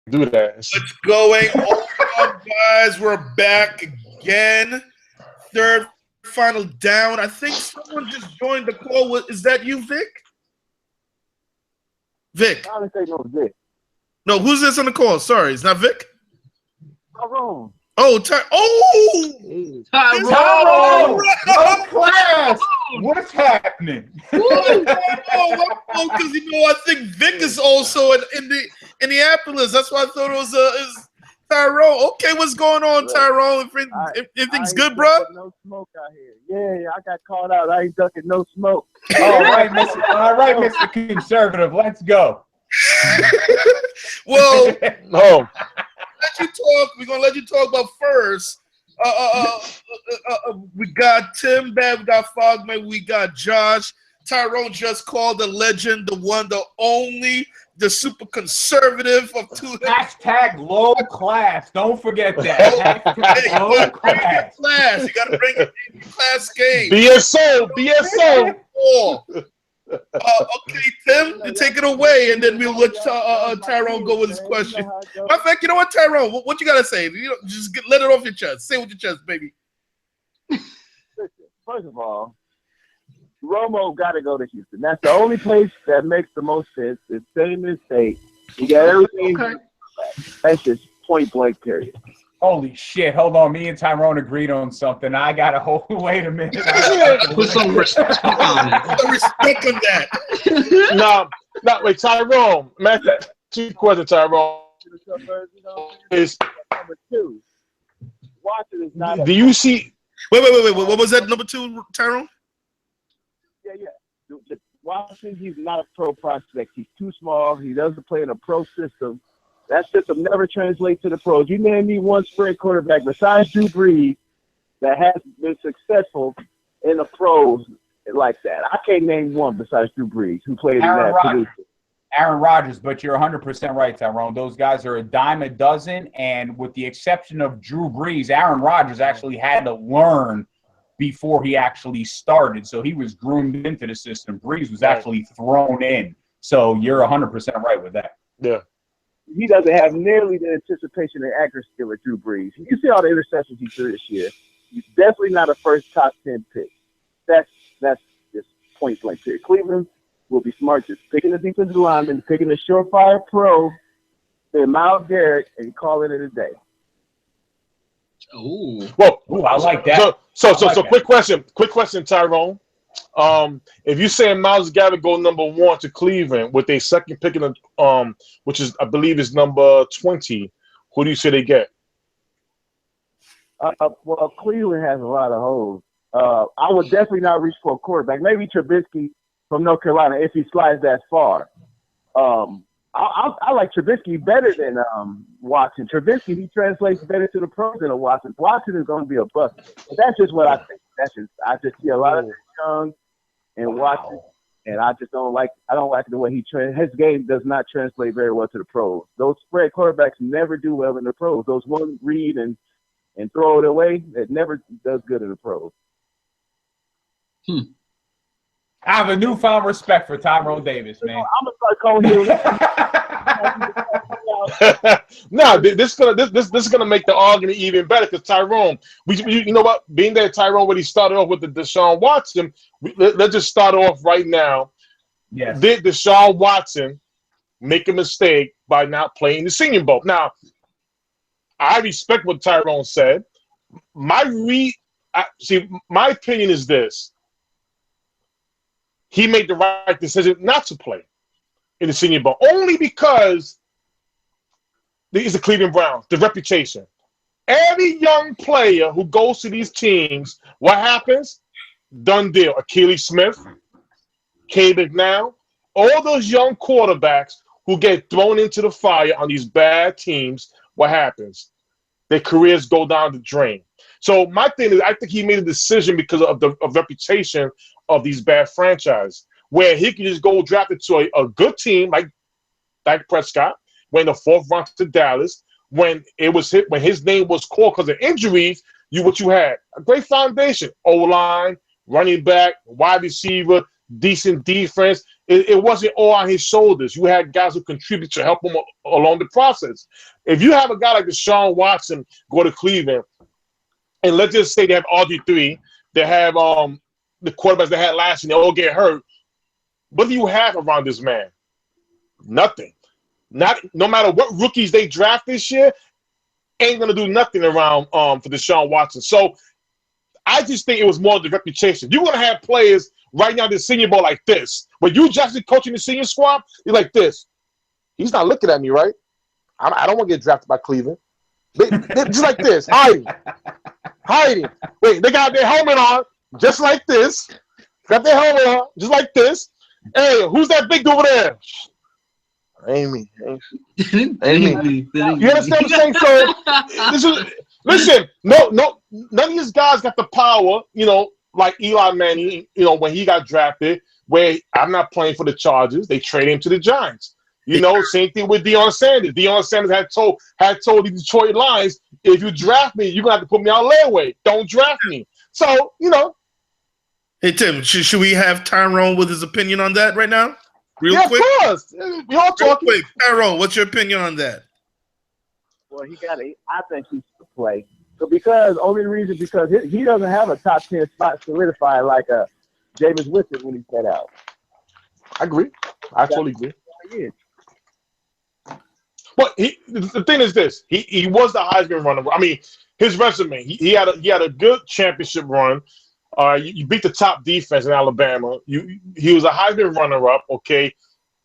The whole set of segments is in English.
do that. What's going on, guys? We're back again. Third final down. I think someone just joined the call. Is that you, Vic? Vic. I don't say no Vic. No, who's this on the call? Sorry, it's not Vic? Tyrone. Oh, Tyrone! Tyrone! No class! What's happening? Because I think Vic is also in Indianapolis. That's why I thought it was Tyrone. Okay, what's going on, Tyrone? Everything's good, bro? No smoke out here. Yeah, I got called out. I ain't ducking no smoke. All right, Mr. Conservative, let's go. Well, No. let you talk. We're gonna let you talk about first. We got Tim back, we got Fogman, we got Josh. Tyrone just called the legend, the one, the only, the super conservative of two. Hashtag low class. Don't forget that. Hashtag low class. You gotta bring it in class game. BSO. Okay, Tim, you take it away, and then we'll let Tyrone go with his question. Matter of fact, you know what, Tyrone? What you gotta say? Just let it off your chest. Say it with your chest, baby. First of all, Romo got to go to Houston. That's the only place that makes the most sense. It's same in state. You got everything. Okay. That's just point blank, period. Holy shit. Hold on. Me and Tyrone agreed on something. I got to hold. Wait a minute. Put some respect on it. Put some respect on that. No, wait, Tyrone. Man, two questions, Tyrone. Is number two. Watson is not. Do you see? Wait. What was that number two, Tyrone? Yeah. Watson, he's not a pro prospect. He's too small. He doesn't play in a pro system. That system never translates to the pros. You name me one spread quarterback besides Drew Brees that has been successful in the pros like that. I can't name one besides Drew Brees who played in that position. Aaron Rodgers, but you're 100% right, Tyrone. Those guys are a dime a dozen, and with the exception of Drew Brees, Aaron Rodgers actually had to learn before he actually started. So he was groomed into the system. Brees was actually thrown in. So you're 100% right with that. Yeah. He doesn't have nearly the anticipation and accuracy with Drew Brees. You see all the interceptions he threw this year. He's definitely not a first top 10 pick. That's just point blank period. Cleveland will be smart just picking the defensive lineman, picking a surefire pro, and Myles Garrett, and calling it a day. Ooh. Well, I like that. So, quick question, Tyrone. If you say Myles Garrett go number 1 to Cleveland with a second pick in the which is I believe is number 20, who do you say they get? Well, Cleveland has a lot of holes. I would definitely not reach for a quarterback. Maybe Trubisky from North Carolina if he slides that far. I like Trubisky better than Watson. Trubisky, he translates better to the pros than a Watson. Watson is going to be a bust. But that's just what I think. I just see a lot of young and Watson, and I don't like the way his game does not translate very well to the pros. Those spread quarterbacks never do well in the pros. Those one read and throw it away, it never does good in the pros. I have a newfound respect for Tyrone Davis, man. I'm gonna start calling him. No, this is gonna make the argument even better because Tyrone, you know what? Being that Tyrone when he started off with the Deshaun Watson, let's just start off right now. Yes. Did Deshaun Watson make a mistake by not playing the Senior Bowl? Now, I respect what Tyrone said. My opinion is this. He made the right decision not to play in the Senior Bowl, only because he's the Cleveland Browns, the reputation. Every young player who goes to these teams, what happens? Done deal. Achilles Smith, K. McNown, all those young quarterbacks who get thrown into the fire on these bad teams, what happens? Their careers go down the drain. So my thing is, I think he made a decision because of the reputation of these bad franchises, where he could just go draft into a good team like Dak Prescott, went the 4th round to Dallas. When his name was called because of injuries, you had a great foundation, O-line, running back, wide receiver, decent defense. It wasn't all on his shoulders. You had guys who contribute to help him along the process. If you have a guy like Deshaun Watson go to Cleveland, and let's just say they have RG3, they have the quarterbacks they had last year, they all get hurt. What do you have around this man? Nothing. No matter what rookies they draft this year, ain't gonna do nothing around for Deshaun Watson. So I just think it was more the reputation. You're gonna have players right now the Senior Bowl like this. When you just coaching the senior squad, you're like this. He's not looking at me, right? I don't want to get drafted by Cleveland. They just like this, hiding. Wait, they got their helmet on just like this. Got their helmet on just like this. Hey, who's that big dude over there? Ain't me. You understand what I'm saying? So listen, no, none of these guys got the power, like Eli Manning, when he got drafted, where I'm not playing for the Chargers. They traded him to the Giants. Same thing with Deion Sanders. Deion Sanders had told the Detroit Lions, if you draft me, you're gonna have to put me on layaway. Don't draft me. So, Hey Tim, should we have Tyrone with his opinion on that right now? Real quick. Of course. We all talking. Real quick, Tyrone, what's your opinion on that? Well, I think he should play. So because he doesn't have a top 10 spot solidified like Jameis Winston when he set out. I agree. I totally agree. But the thing is this: he was the Heisman runner. I mean, his resume. He had a good championship run. You beat the top defense in Alabama. He was a Heisman runner-up. Okay,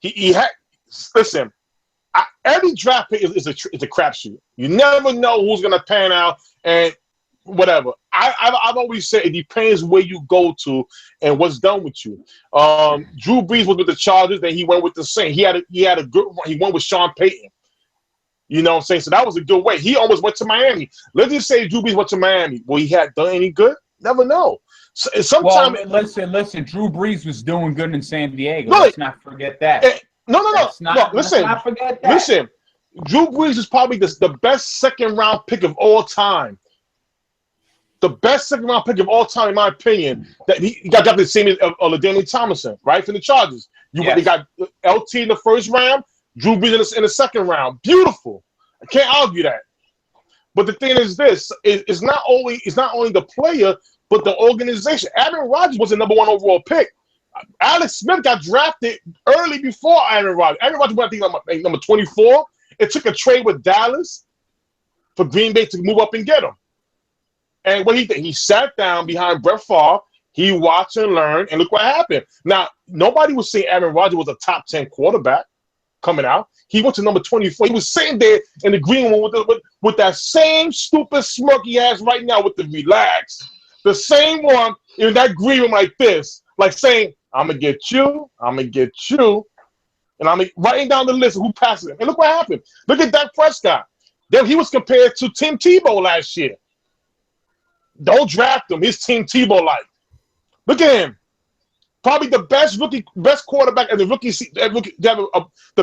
he had. Listen, every draft pick is a crapshoot. You never know who's gonna pan out and whatever. I've always said it depends where you go to and what's done with you. Drew Brees was with the Chargers, then he went with the Saints. He had a good run. He went with Sean Payton. You know what I'm saying? So that was a good way. He almost went to Miami. Let's just say Drew Brees went to Miami. Will he have done any good? Never know. Sometimes listen. Drew Brees was doing good in San Diego. Really? Let's not forget that. No. Listen, let's not forget that. Listen, Drew Brees is probably the best second-round pick of all time. The best second-round pick of all time, in my opinion. That he got the same as LaDainian Tomlinson, right, from the Chargers. They got LT in the first round, Drew Brees in the second round. Beautiful. I can't argue that. But the thing is this: it's not only the player, but the organization. Aaron Rodgers was the number 1 overall pick. Alex Smith got drafted early before Aaron Rodgers. Aaron Rodgers went, I think, number 24. It took a trade with Dallas for Green Bay to move up and get him. And what he did, he sat down behind Brett Favre. He watched and learned, and look what happened. Now, nobody was saying Aaron Rodgers was a top 10 quarterback coming out. He went to number 24. He was sitting there in the green room with that same stupid smirk he has right now with the relax. The same one in that green room like this, like saying, I'm going to get you, and I'm writing down the list of who passes him. And look what happened. Look at Dak Prescott. Then he was compared to Tim Tebow last year. Don't draft him. His Tim Tebow-like. Look at him. Probably the best quarterback and the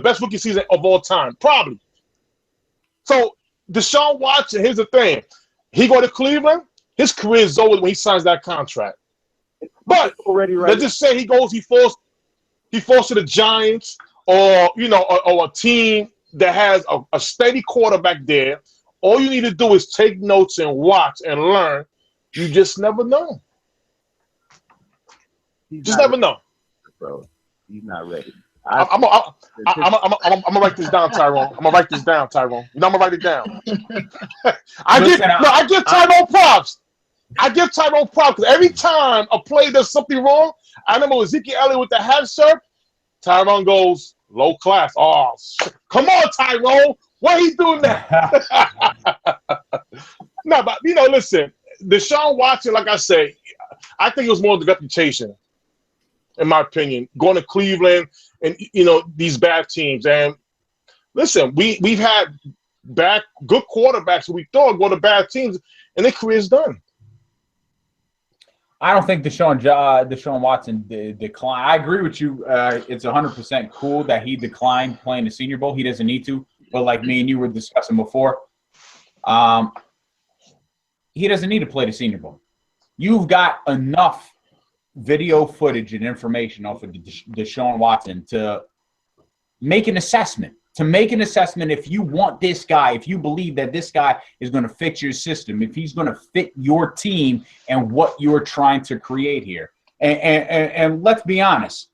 best rookie season of all time. Probably. So Deshaun Watson, here's the thing. He go to Cleveland, his career is over when he signs that contract. But let's just say he falls to the Giants or a team that has a steady quarterback there. All you need to do is take notes and watch and learn. You just never know. Never know. Bro, he's not ready. I'm gonna write this down, Tyrone. I'm gonna write this down, Tyrone. I'm gonna write it down. I give Tyrone props. I give Tyrone props because every time a player does something wrong, I remember Ezekiel Elliott with the half shirt. Tyrone goes low class. Oh, come on, Tyrone. What are you doing now? No, but listen, Deshaun Watson, like I say, I think it was more of the reputation, in my opinion, going to Cleveland and these bad teams. And listen, we've had good quarterbacks who we thought go to bad teams, and their career's done. I don't think Deshaun Watson declined. I agree with you. It's 100% cool that he declined playing the Senior Bowl. He doesn't need to. But like me and you were discussing before, he doesn't need to play the Senior Bowl. You've got enough video footage and information off of Deshaun Watson to make an assessment. If you want this guy, if you believe that this guy is going to fit your system, if he's going to fit your team and what you're trying to create here. And let's be honest,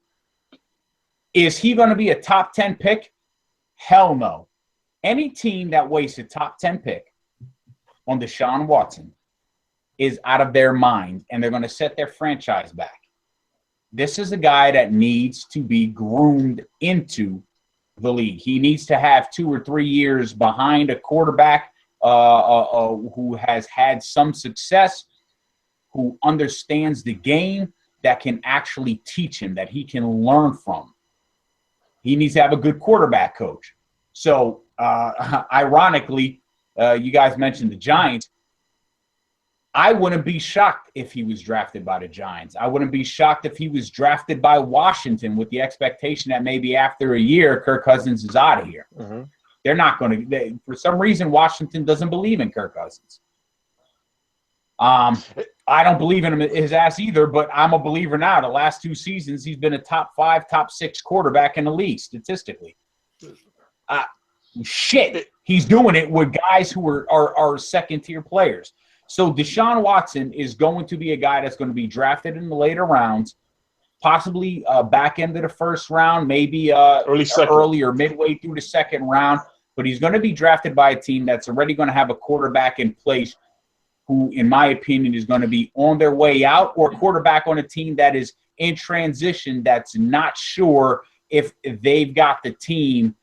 is he going to be a top 10 pick? Hell no. Any team that wastes a top 10 pick on Deshaun Watson is out of their mind, and they're going to set their franchise back. This is a guy that needs to be groomed into the league. He needs to have 2 or 3 years behind a quarterback who has had some success, who understands the game, that can actually teach him, that he can learn from. He needs to have a good quarterback coach. So, ironically, you guys mentioned the Giants. I wouldn't be shocked if he was drafted by the Giants. I wouldn't be shocked if he was drafted by Washington with the expectation that maybe after a year, Kirk Cousins is out of here. Mm-hmm. They're not going to – for some reason, Washington doesn't believe in Kirk Cousins. I don't believe in his ass either, but I'm a believer now. The last 2 seasons, he's been a top 5, top 6 quarterback in the league statistically. He's doing it with guys who are second-tier players. So Deshaun Watson is going to be a guy that's going to be drafted in the later rounds, possibly back end of the first round, maybe early or midway through the second round. But he's going to be drafted by a team that's already going to have a quarterback in place who, in my opinion, is going to be on their way out, or a quarterback on a team that is in transition that's not sure if they've got the team,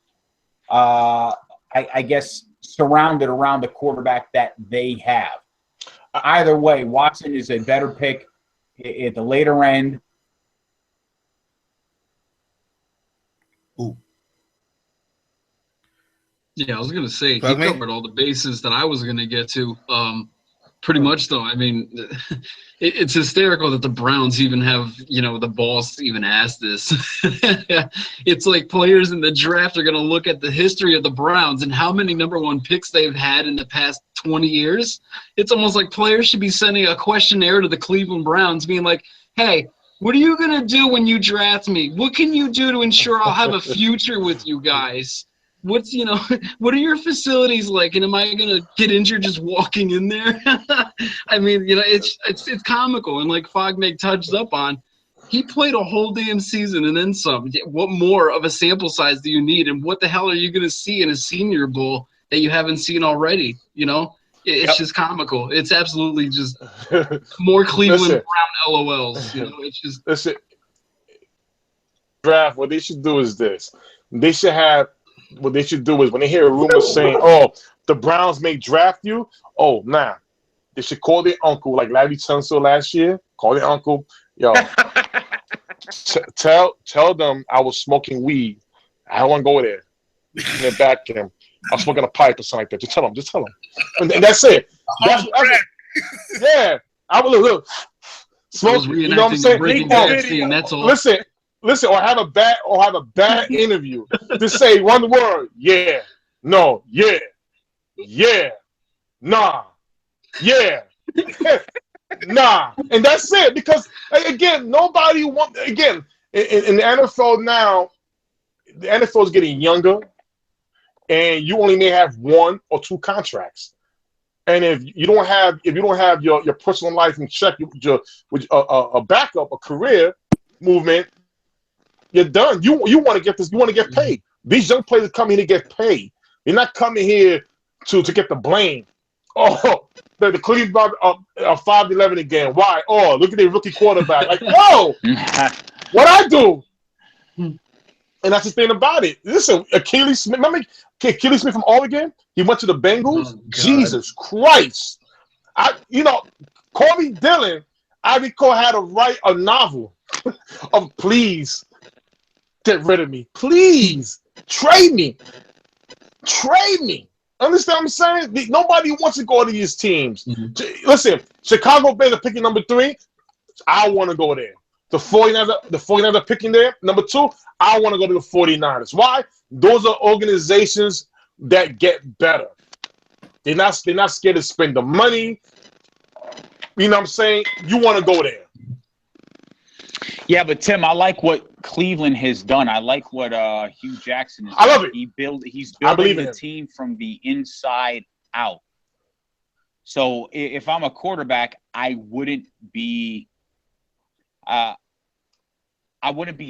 I guess, surrounded around the quarterback that they have. Either way, Watson is a better pick at the later end. Ooh. Yeah, I was going to say, he covered all the bases that I was going to get to. Pretty much, though. I mean, it's hysterical that the Browns even have, the balls to even ask this. It's like players in the draft are going to look at the history of the Browns and how many number 1 picks they've had in the past 20 years. It's almost like players should be sending a questionnaire to the Cleveland Browns being like, hey, what are you going to do when you draft me? What can you do to ensure I'll have a future with you guys? What are your facilities like? And am I going to get injured just walking in there? I mean, it's comical. And like Fogmeg touched up on, he played a whole damn season and then some. What more of a sample size do you need? And what the hell are you going to see in a Senior Bowl that you haven't seen already? It's just comical. It's absolutely just more Cleveland Brown LOLs. It's just – Listen, draft, what they should do is this. What they should do is when they hear a rumor saying, oh, the Browns may draft you, they should call their uncle, like Larry Tunsil last year. Call their uncle, yo, tell them I was smoking weed. I don't want to go there. In the back of him. I was smoking a pipe or something like that. Just tell them. And that's it. That's it. Yeah. I will look. Smoke, you know what I'm saying? Listen, or have a bad interview. Just say one word. Yeah. No. Yeah. Yeah. Nah. Yeah. Nah. And that's it. Because again, nobody wants in the NFL now, the NFL is getting younger, and you only may have 1 or 2 contracts. And if you don't have your personal life in check with a backup, a career movement, you're done. You want to get this. You want to get paid. These young players come here to get paid. You're not coming here to get the blame. Oh, the Cleveland are 5-11 again. Why? Oh, look at their rookie quarterback. Like, whoa, what I do? And that's the thing about it. Listen, Achilles Smith. Remember Achilles Smith from Oregon? He went to the Bengals. Oh, Jesus Christ! Corey Dillon, I recall, had to write a novel of please. Get rid of me. Please. Trade me. Understand what I'm saying? Nobody wants to go to these teams. Mm-hmm. Listen, Chicago Bears are picking number 3. I want to go there. The 49ers are picking there. Number 2, I want to go to the 49ers. Why? Those are organizations that get better. They're not scared to spend the money. You know what I'm saying? You want to go there. Yeah, but Tim, I like what Cleveland has done. I like what Hugh Jackson has I done. love it. He's I believe building in the him. team from the inside out. So if I'm a quarterback, I wouldn't be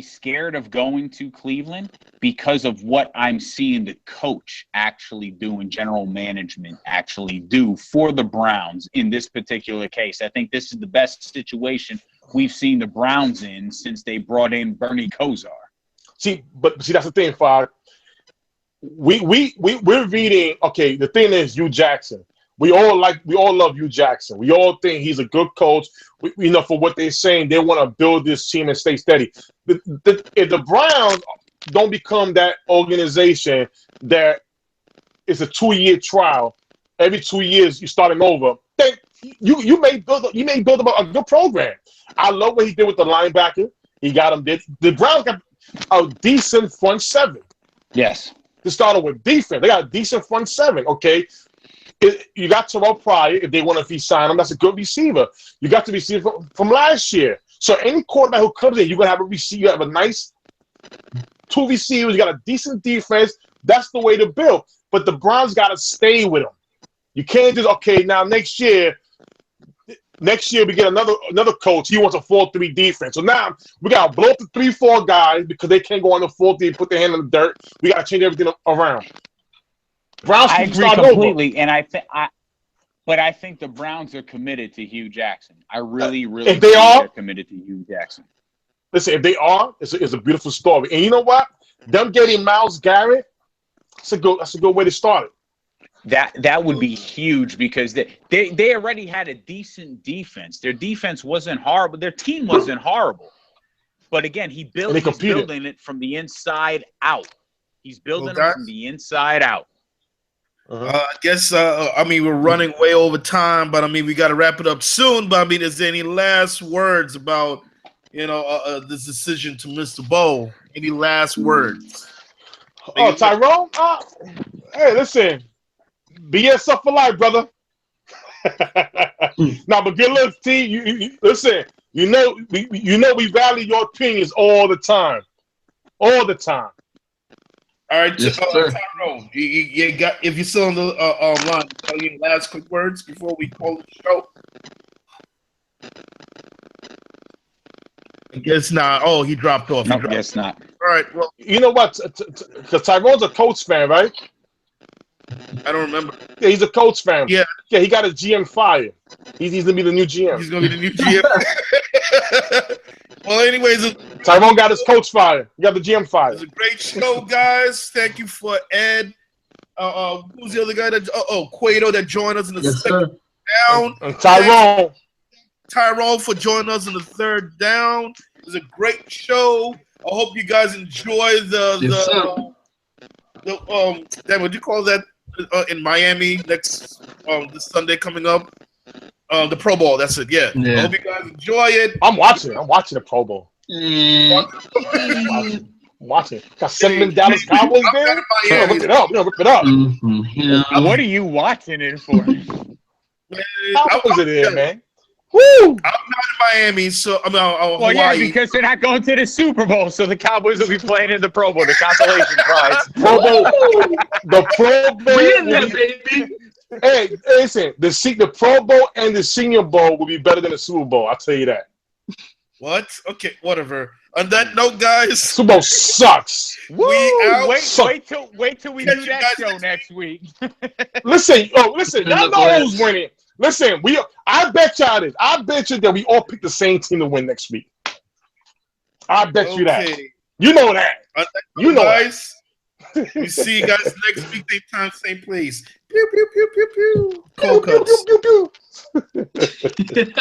scared of going to Cleveland because of what I'm seeing the coach actually do and general management actually do for the Browns in this particular case. I think this is the best situation we've seen the Browns in since they brought in Bernie Kosar. See, that's the thing, Fod. We're reading. Okay, the thing is Hugh Jackson. We all love Hugh Jackson. We all think he's a good coach. We know for what they're saying, they want to build this team and stay steady. If the Browns don't become that organization that is a 2-year trial, every 2 years you're starting over, then you may build a good program. I love what he did with the linebacker. He got him there. The Browns got a decent front seven. Yes. To start with defense, they got a decent front seven. Okay. You got Terrell Pryor, if they want to re-sign him. That's a good receiver. You got the receiver from last year. So any quarterback who comes in, you're going to have a receiver. You have a nice 2 receivers. You got a decent defense. That's the way to build. But the Browns got to stay with him. You can't just, okay, now next year we get another coach. He wants a 4-3 defense. So now we got to blow up the 3-4 guys because they can't go on the 4-3 put their hand in the dirt. We got to change everything around. Browns I agree completely, and I think the Browns are committed to Hugh Jackson. I really think they're committed to Hugh Jackson. Listen, if they are, it's a beautiful story. And you know what? Them getting Myles Garrett, that's a good way to start it. That would be huge because they already had a decent defense. Their defense wasn't horrible. Their team wasn't horrible. But again, he's building it from the inside out. He's building it from the inside out. I guess, we're running way over time, but we got to wrap it up soon. But is there any last words about, this decision to miss the bowl? Any last words? Oh, Tyrone? Hey, listen, be yourself for life, brother. But good luck, T. You listen. We value your opinions all the time. All right, yes, Tyrone, you got, if you're still on the line, any last quick words before we call the show? I guess not. Oh, he dropped off. No, guess not. All right, well. You know what? Because Tyrone's a Colts fan, right? I don't remember. Yeah, he's a Colts fan. Yeah, he got his GM fired. He's going to be the new GM. He's going to be the new GM. Well, anyways, Tyrone got his coach fired. He got the GM fired. It's a great show, guys. Thank you for Ed. Who's the other guy that? Cueto that joined us in the second down. And Tyrone for joining us in the third down. It was a great show. I hope you guys enjoy what do you call that in Miami next this Sunday coming up? The Pro Bowl. That's it. Yeah. I hope you guys enjoy it. I'm watching the Pro Bowl. Watching. Got 7 Dallas Cowboys there. Rip it up. Mm-hmm. Yeah. What are you watching it for? Cowboys are there, man. Woo! I'm not in Miami, so well, yeah, because they're not going to the Super Bowl, so the Cowboys will be playing in the Pro Bowl, the consolation prize. Pro Bowl, the Pro Bowl. Baby. Hey, listen, the Pro Bowl and the Senior Bowl will be better than the Super Bowl. I'll tell you that. What? Okay, whatever. On that note, guys, Super Bowl sucks. We out. Wait till we do that show next week. Listen, y'all know who's winning. Listen, I bet y'all this. I bet you that we all pick the same team to win next week. I bet you that. You know that. You know guys. We see you guys next week, same time, same place. Pew pew pew pew pew. Cold cuts. Pew, pew, pew, pew.